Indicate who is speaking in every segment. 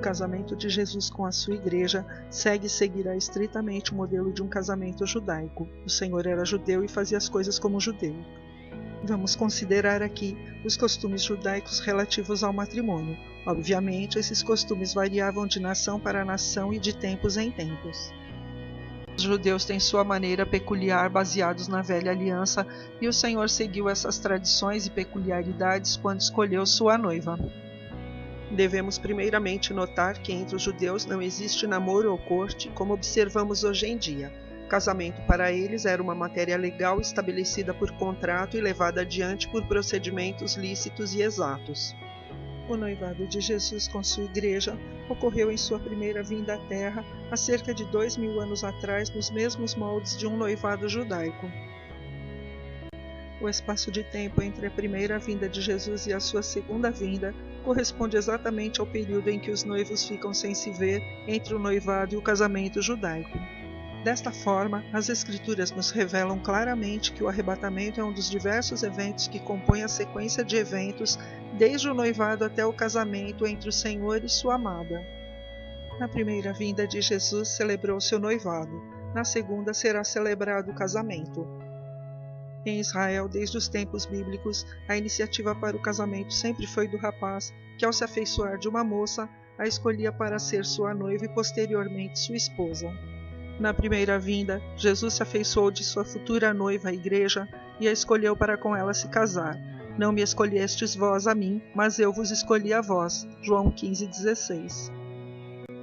Speaker 1: casamento de Jesus com a sua igreja seguirá estritamente o modelo de um casamento judaico. O Senhor era judeu e fazia as coisas como judeu. Vamos considerar aqui os costumes judaicos relativos ao matrimônio. Obviamente, esses costumes variavam de nação para nação e de tempos em tempos. Os judeus têm sua maneira peculiar baseados na velha aliança e o Senhor seguiu essas tradições e peculiaridades quando escolheu sua noiva. Devemos primeiramente notar que entre os judeus não existe namoro ou corte, como observamos hoje em dia. Casamento para eles era uma matéria legal estabelecida por contrato e levada adiante por procedimentos lícitos e exatos. O noivado de Jesus com sua igreja ocorreu em sua primeira vinda à Terra há cerca de 2000 anos atrás nos mesmos moldes de um noivado judaico. O espaço de tempo entre a primeira vinda de Jesus e a sua segunda vinda corresponde exatamente ao período em que os noivos ficam sem se ver entre o noivado e o casamento judaico. Desta forma, as Escrituras nos revelam claramente que o arrebatamento é um dos diversos eventos que compõem a sequência de eventos desde o noivado até o casamento entre o Senhor e sua amada. Na primeira vinda de Jesus celebrou-se o noivado, na segunda será celebrado o casamento. Em Israel, desde os tempos bíblicos, a iniciativa para o casamento sempre foi do rapaz, que ao se afeiçoar de uma moça, a escolhia para ser sua noiva e posteriormente sua esposa. Na primeira vinda, Jesus se afeiçoou de sua futura noiva, a igreja, e a escolheu para com ela se casar. Não me escolhestes vós a mim, mas eu vos escolhi a vós. João 15,16.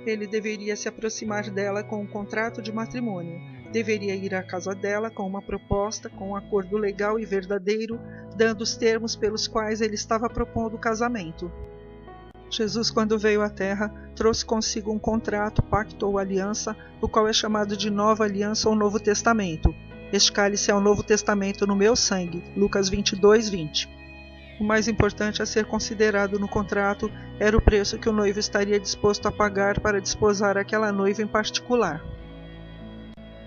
Speaker 1: Ele deveria se aproximar dela com um contrato de matrimônio. Deveria ir à casa dela com uma proposta, com um acordo legal e verdadeiro, dando os termos pelos quais ele estava propondo o casamento. Jesus, quando veio à Terra, trouxe consigo um contrato, pacto ou aliança, o qual é chamado de Nova Aliança ou Novo Testamento. Este cálice é o Novo Testamento no meu sangue. Lucas 22:20. O mais importante a ser considerado no contrato era o preço que o noivo estaria disposto a pagar para desposar aquela noiva em particular.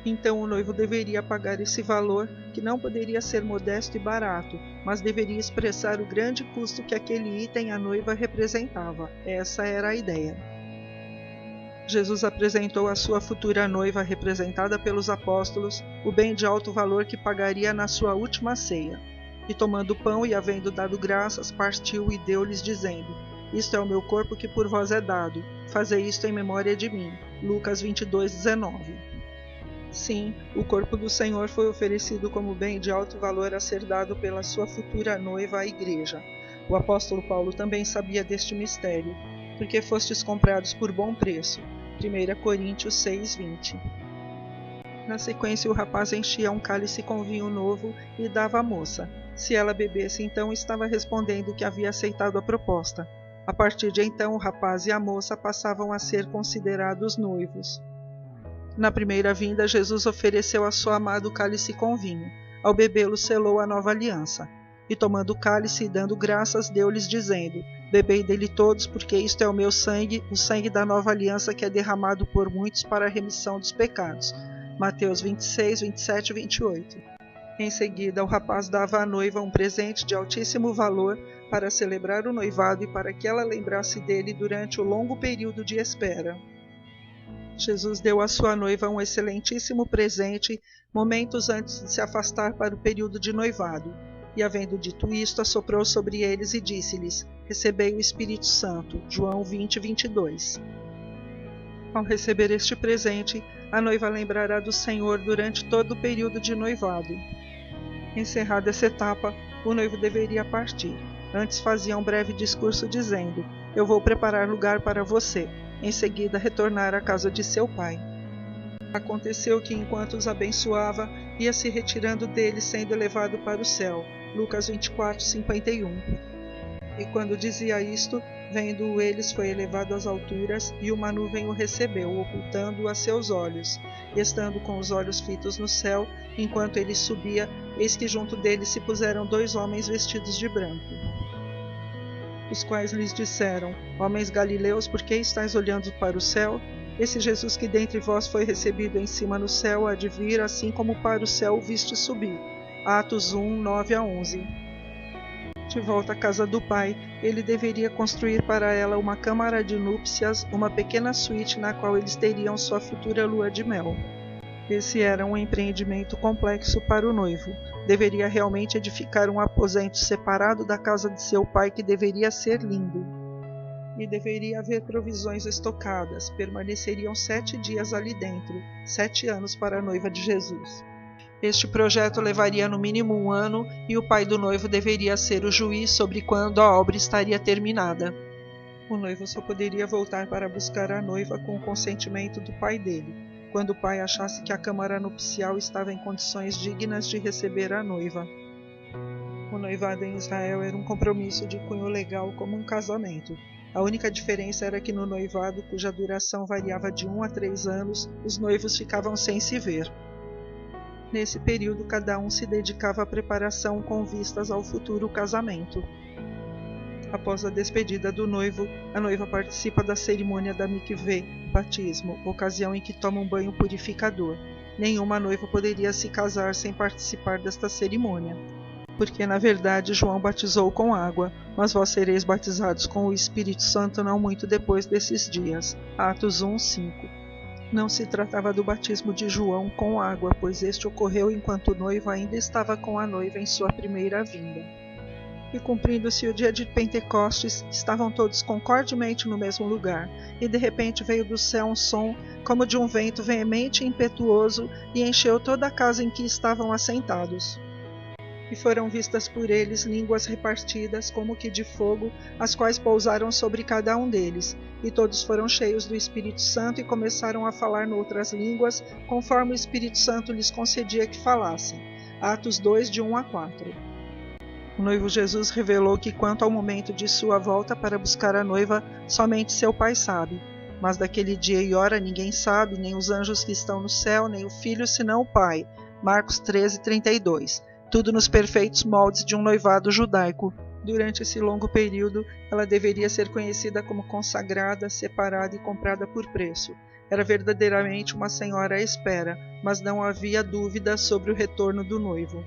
Speaker 1: Então o noivo deveria pagar esse valor, que não poderia ser modesto e barato, mas deveria expressar o grande custo que aquele item à noiva representava. Essa era a ideia. Jesus apresentou à sua futura noiva, representada pelos apóstolos, o bem de alto valor que pagaria na sua última ceia. E tomando o pão e havendo dado graças, partiu e deu-lhes, dizendo: Isto é o meu corpo que por vós é dado. Fazei isto em memória de mim. Lucas 22:19. Sim, o corpo do Senhor foi oferecido como bem de alto valor a ser dado pela sua futura noiva à igreja. O apóstolo Paulo também sabia deste mistério, porque fostes comprados por bom preço. 1 Coríntios 6:20. Na sequência, o rapaz enchia um cálice com vinho novo e dava à moça. Se ela bebesse, então estava respondendo que havia aceitado a proposta. A partir de então, o rapaz e a moça passavam a ser considerados noivos. Na primeira vinda, Jesus ofereceu a sua amada o cálice com vinho. Ao bebê-lo, selou a nova aliança. E tomando o cálice e dando graças, deu-lhes, dizendo: Bebei dele todos, porque isto é o meu sangue, o sangue da nova aliança que é derramado por muitos para a remissão dos pecados. Mateus 26, 27 e 28. Em seguida, o rapaz dava à noiva um presente de altíssimo valor para celebrar o noivado e para que ela lembrasse dele durante o longo período de espera. Jesus deu à sua noiva um excelentíssimo presente momentos antes de se afastar para o período de noivado. E, havendo dito isto, assoprou sobre eles e disse-lhes: Recebei o Espírito Santo. João 20:22. Ao receber este presente, a noiva lembrará do Senhor durante todo o período de noivado. Encerrada essa etapa, o noivo deveria partir. Antes fazia um breve discurso dizendo: Eu vou preparar lugar para você. Em seguida, retornar à casa de seu pai. Aconteceu que, enquanto os abençoava, ia se retirando deles, sendo elevado para o céu. Lucas 24:51. E quando dizia isto, vendo-o eles, foi elevado às alturas, e uma nuvem o recebeu, ocultando-o a seus olhos. E estando com os olhos fitos no céu, enquanto ele subia, eis que junto dele se puseram 2 homens vestidos de branco, os quais lhes disseram: Homens galileus, por que estáis olhando para o céu? Esse Jesus que dentre vós foi recebido em cima no céu há de vir, assim como para o céu o viste subir. Atos 1, 9 a 11. De volta à casa do pai, ele deveria construir para ela uma câmara de núpcias, uma pequena suíte na qual eles teriam sua futura lua de mel. Esse era um empreendimento complexo para o noivo. Deveria realmente edificar um aposento separado da casa de seu pai, que deveria ser lindo. E deveria haver provisões estocadas. Permaneceriam 7 dias ali dentro, 7 anos para a noiva de Jesus. Este projeto levaria no mínimo 1 ano e o pai do noivo deveria ser o juiz sobre quando a obra estaria terminada. O noivo só poderia voltar para buscar a noiva com o consentimento do pai dele, quando o pai achasse que a câmara nupcial estava em condições dignas de receber a noiva. O noivado em Israel era um compromisso de cunho legal como um casamento. A única diferença era que no noivado, cuja duração variava de 1 a 3 anos, os noivos ficavam sem se ver. Nesse período, cada um se dedicava à preparação com vistas ao futuro casamento. Após a despedida do noivo, a noiva participa da cerimônia da mikveh, batismo, ocasião em que toma um banho purificador. Nenhuma noiva poderia se casar sem participar desta cerimônia, porque na verdade João batizou com água, mas vós sereis batizados com o Espírito Santo não muito depois desses dias. Atos 1:5. Não se tratava do batismo de João com água, pois este ocorreu enquanto o noivo ainda estava com a noiva em sua primeira vinda. E cumprindo-se o dia de Pentecostes, estavam todos concordemente no mesmo lugar, e de repente veio do céu um som, como de um vento veemente e impetuoso, e encheu toda a casa em que estavam assentados. E foram vistas por eles línguas repartidas, como que de fogo, as quais pousaram sobre cada um deles. E todos foram cheios do Espírito Santo e começaram a falar noutras línguas, conforme o Espírito Santo lhes concedia que falassem. Atos 2, de 1 a 4. O noivo Jesus revelou que quanto ao momento de sua volta para buscar a noiva, somente seu Pai sabe. Mas daquele dia e hora ninguém sabe, nem os anjos que estão no céu, nem o Filho, senão o Pai. Marcos 13:32. Tudo nos perfeitos moldes de um noivado judaico. Durante esse longo período, ela deveria ser conhecida como consagrada, separada e comprada por preço. Era verdadeiramente uma senhora à espera, mas não havia dúvida sobre o retorno do noivo.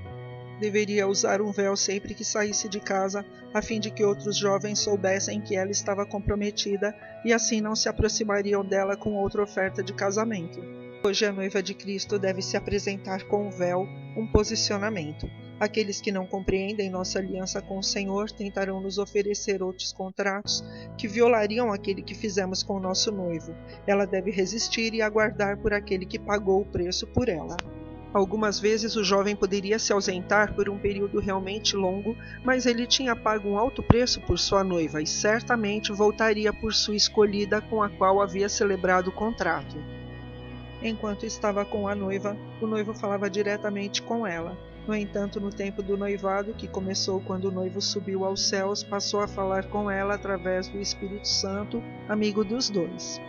Speaker 1: Deveria usar um véu sempre que saísse de casa, a fim de que outros jovens soubessem que ela estava comprometida e assim não se aproximariam dela com outra oferta de casamento. Hoje a noiva de Cristo deve se apresentar com um véu, um posicionamento. Aqueles que não compreendem nossa aliança com o Senhor tentarão nos oferecer outros contratos que violariam aquele que fizemos com o nosso noivo. Ela deve resistir e aguardar por aquele que pagou o preço por ela. Algumas vezes o jovem poderia se ausentar por um período realmente longo, mas ele tinha pago um alto preço por sua noiva e certamente voltaria por sua escolhida com a qual havia celebrado o contrato. Enquanto estava com a noiva, o noivo falava diretamente com ela. No entanto, no tempo do noivado, que começou quando o noivo subiu aos céus, passou a falar com ela através do Espírito Santo, amigo dos dois.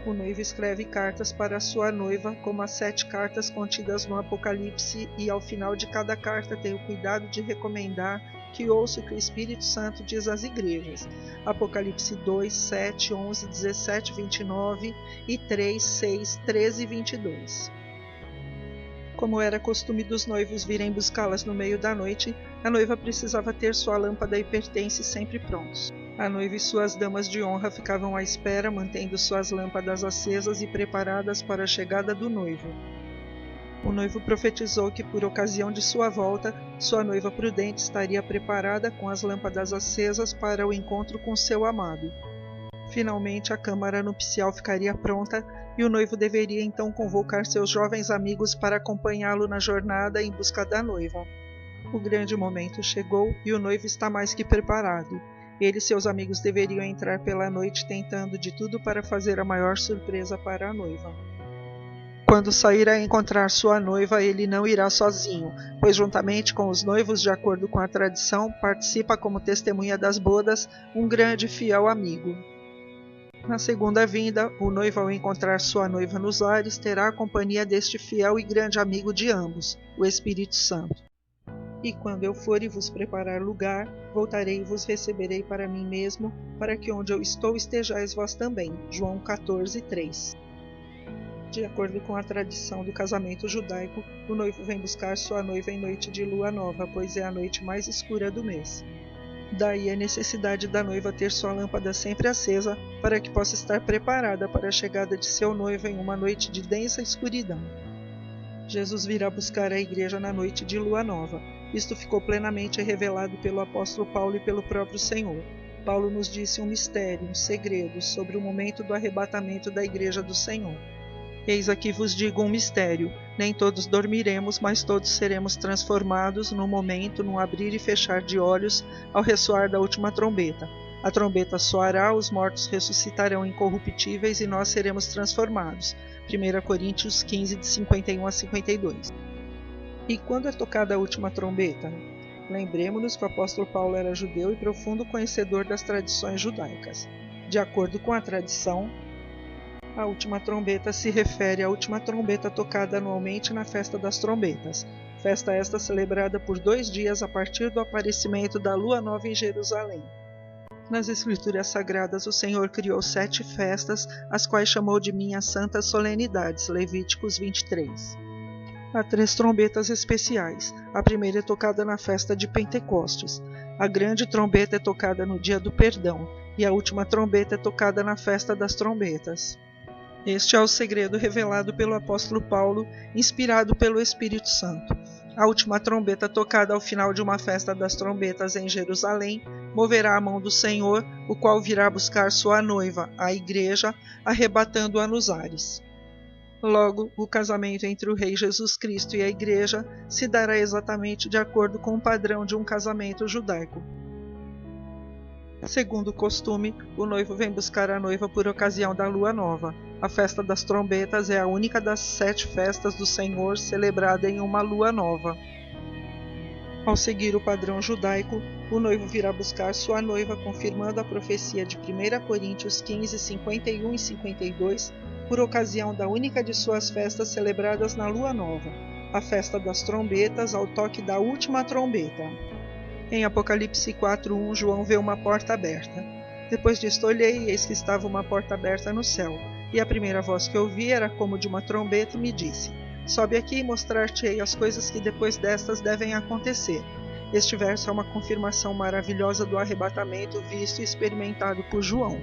Speaker 1: O noivo escreve cartas para sua noiva, como as 7 cartas contidas no Apocalipse, e ao final de cada carta tem o cuidado de recomendar que ouça o que o Espírito Santo diz às igrejas. Apocalipse 2, 7, 11, 17, 29 e 3, 6, 13 e 22. Como era costume dos noivos virem buscá-las no meio da noite, a noiva precisava ter sua lâmpada e pertences sempre prontos. A noiva e suas damas de honra ficavam à espera, mantendo suas lâmpadas acesas e preparadas para a chegada do noivo. O noivo profetizou que, por ocasião de sua volta, sua noiva prudente estaria preparada com as lâmpadas acesas para o encontro com seu amado. Finalmente, a câmara nupcial ficaria pronta e o noivo deveria então convocar seus jovens amigos para acompanhá-lo na jornada em busca da noiva. O grande momento chegou e o noivo está mais que preparado. Ele e seus amigos deveriam entrar pela noite tentando de tudo para fazer a maior surpresa para a noiva. Quando sair a encontrar sua noiva, ele não irá sozinho, pois juntamente com os noivos, de acordo com a tradição, participa como testemunha das bodas um grande e fiel amigo. Na segunda vinda, o noivo, ao encontrar sua noiva nos ares, terá a companhia deste fiel e grande amigo de ambos, o Espírito Santo. E quando eu for e vos preparar lugar, voltarei e vos receberei para mim mesmo, para que onde eu estou estejais vós também. João 14, 3. De acordo com a tradição do casamento judaico, o noivo vem buscar sua noiva em noite de lua nova, pois é a noite mais escura do mês. Daí a necessidade da noiva ter sua lâmpada sempre acesa para que possa estar preparada para a chegada de seu noivo em uma noite de densa escuridão. Jesus virá buscar a igreja na noite de lua nova. Isto ficou plenamente revelado pelo apóstolo Paulo e pelo próprio Senhor. Paulo nos disse um mistério, um segredo sobre o momento do arrebatamento da igreja do Senhor. Eis aqui vos digo um mistério, nem todos dormiremos, mas todos seremos transformados num momento, num abrir e fechar de olhos, ao ressoar da última trombeta. A trombeta soará, os mortos ressuscitarão incorruptíveis e nós seremos transformados. 1 Coríntios 15, de 51 a 52. E quando é tocada a última trombeta? Lembremos-nos que o apóstolo Paulo era judeu e profundo conhecedor das tradições judaicas. De acordo com a tradição, a última trombeta se refere à última trombeta tocada anualmente na Festa das Trombetas. Festa esta celebrada por 2 dias a partir do aparecimento da lua nova em Jerusalém. Nas Escrituras Sagradas, o Senhor criou 7 festas, as quais chamou de minhas santas solenidades. Levíticos 23. Há 3 trombetas especiais. A primeira é tocada na festa de Pentecostes. A grande trombeta é tocada no dia do perdão, e a última trombeta é tocada na festa das trombetas. Este é o segredo revelado pelo apóstolo Paulo, inspirado pelo Espírito Santo. A última trombeta tocada ao final de uma festa das trombetas em Jerusalém moverá a mão do Senhor, o qual virá buscar sua noiva, a igreja, arrebatando-a nos ares. Logo, o casamento entre o Rei Jesus Cristo e a igreja se dará exatamente de acordo com o padrão de um casamento judaico. Segundo o costume, o noivo vem buscar a noiva por ocasião da lua nova. A festa das trombetas é a única das 7 festas do Senhor celebrada em uma lua nova. Ao seguir o padrão judaico, o noivo virá buscar sua noiva, confirmando a profecia de 1 Coríntios 15, 51 e 52, por ocasião da única de suas festas celebradas na lua nova, a festa das trombetas, ao toque da última trombeta. Em Apocalipse 4:1, João vê uma porta aberta. Depois disto olhei, e eis que estava uma porta aberta no céu, e a primeira voz que ouvi era como de uma trombeta e me disse: sobe aqui e mostrar-te-ei as coisas que depois destas devem acontecer. Este verso é uma confirmação maravilhosa do arrebatamento visto e experimentado por João.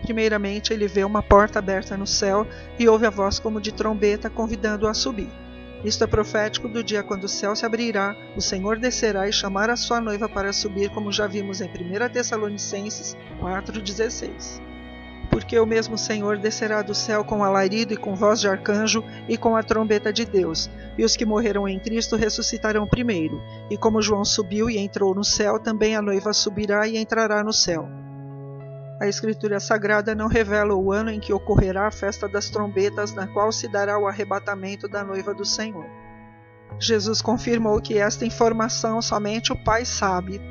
Speaker 1: Primeiramente, ele vê uma porta aberta no céu e ouve a voz como de trombeta convidando-o a subir. Isto é profético do dia quando o céu se abrirá, o Senhor descerá e chamará a sua noiva para subir, como já vimos em 1 Tessalonicenses 4,16. Porque o mesmo Senhor descerá do céu com alarido e com voz de arcanjo e com a trombeta de Deus, e os que morreram em Cristo ressuscitarão primeiro. E como João subiu e entrou no céu, também a noiva subirá e entrará no céu. A Escritura Sagrada não revela o ano em que ocorrerá a festa das trombetas, na qual se dará o arrebatamento da noiva do Senhor. Jesus confirmou que esta informação somente o Pai sabe.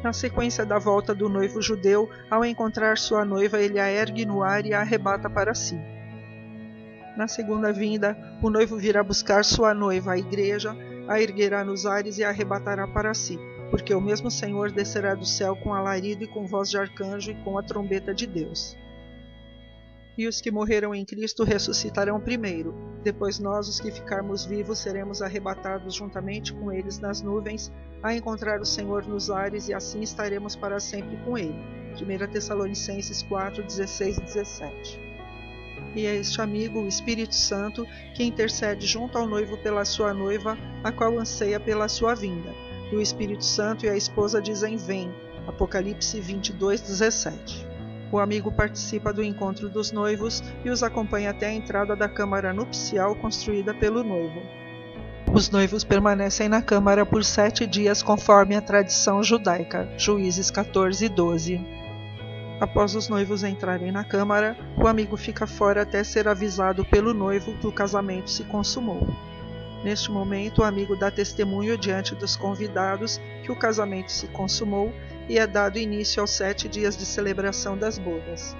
Speaker 1: Na sequência da volta do noivo judeu, ao encontrar sua noiva, ele a ergue no ar e a arrebata para si. Na segunda vinda, o noivo virá buscar sua noiva, a igreja, a erguerá nos ares e a arrebatará para si, porque o mesmo Senhor descerá do céu com alarido e com voz de arcanjo e com a trombeta de Deus. E os que morreram em Cristo ressuscitarão primeiro. Depois nós, os que ficarmos vivos, seremos arrebatados juntamente com eles nas nuvens, a encontrar o Senhor nos ares, e assim estaremos para sempre com ele. 1 Tessalonicenses 4, 16 e 17. E é este amigo, o Espírito Santo, que intercede junto ao noivo pela sua noiva, a qual anseia pela sua vinda. E o Espírito Santo e a esposa dizem: vem. Apocalipse 22, 17. O amigo participa do encontro dos noivos e os acompanha até a entrada da câmara nupcial construída pelo noivo. Os noivos permanecem na câmara por 7 dias, conforme a tradição judaica. Juízes 14, 12. Após os noivos entrarem na câmara, o amigo fica fora até ser avisado pelo noivo que o casamento se consumou. Neste momento, o amigo dá testemunho diante dos convidados que o casamento se consumou e é dado início aos 7 dias de celebração das bodas.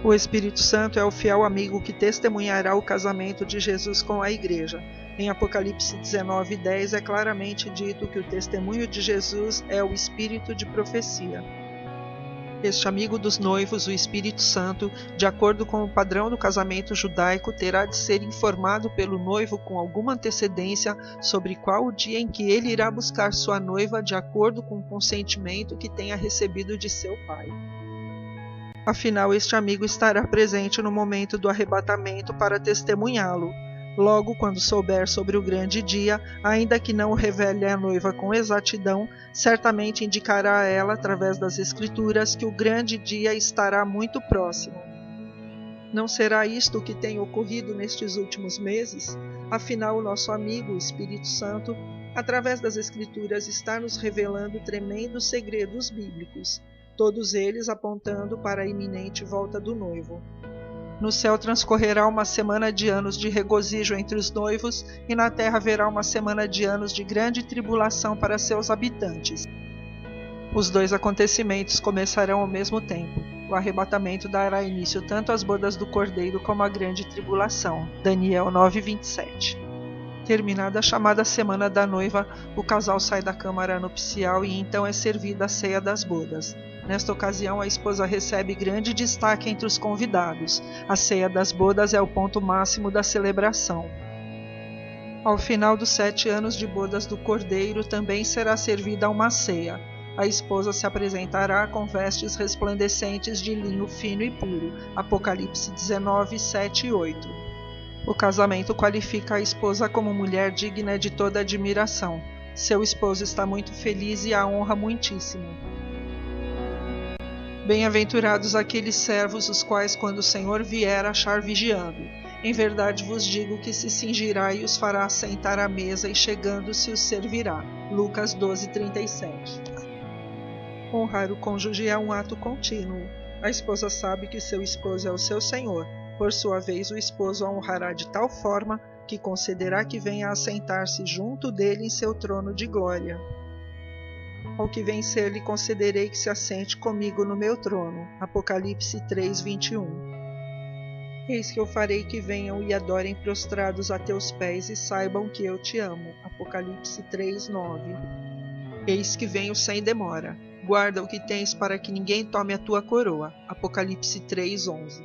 Speaker 1: O Espírito Santo é o fiel amigo que testemunhará o casamento de Jesus com a igreja. Em Apocalipse 19, 10 é claramente dito que o testemunho de Jesus é o espírito de profecia. Este amigo dos noivos, o Espírito Santo, de acordo com o padrão do casamento judaico, terá de ser informado pelo noivo com alguma antecedência sobre qual o dia em que ele irá buscar sua noiva, de acordo com o consentimento que tenha recebido de seu pai. Afinal, este amigo estará presente no momento do arrebatamento para testemunhá-lo. Logo, quando souber sobre o grande dia, ainda que não o revele à noiva com exatidão, certamente indicará a ela, através das Escrituras, que o grande dia estará muito próximo. Não será isto o que tem ocorrido nestes últimos meses? Afinal, o nosso amigo, o Espírito Santo, através das Escrituras, está nos revelando tremendos segredos bíblicos, todos eles apontando para a iminente volta do noivo. No céu transcorrerá uma semana de anos de regozijo entre os noivos, e na terra haverá uma semana de anos de grande tribulação para seus habitantes. Os dois acontecimentos começarão ao mesmo tempo. O arrebatamento dará início tanto às bodas do Cordeiro como à grande tribulação. Daniel 9:27. Terminada a chamada Semana da Noiva, o casal sai da câmara nupcial e então é servida a ceia das bodas. Nesta ocasião, a esposa recebe grande destaque entre os convidados. A ceia das bodas é o ponto máximo da celebração. Ao final dos 7 anos de bodas do Cordeiro, também será servida uma ceia. A esposa se apresentará com vestes resplandecentes de linho fino e puro. Apocalipse 19, 7 e 8. O casamento qualifica a esposa como mulher digna de toda admiração. Seu esposo está muito feliz e a honra muitíssimo. Bem-aventurados aqueles servos, os quais, quando o Senhor vier, achar vigiando. Em verdade vos digo que se cingirá e os fará sentar à mesa, e chegando-se os servirá. Lucas 12:37. Honrar o cônjuge é um ato contínuo. A esposa sabe que seu esposo é o seu Senhor. Por sua vez, o esposo a honrará de tal forma que concederá que venha a sentar-se junto dele em seu trono de glória. Ao que vencer lhe concederei que se assente comigo no meu trono. Apocalipse 3:21. Eis que eu farei que venham e adorem prostrados a teus pés e saibam que eu te amo. Apocalipse 3:9. Eis que venho sem demora. Guarda o que tens para que ninguém tome a tua coroa. Apocalipse 3:11.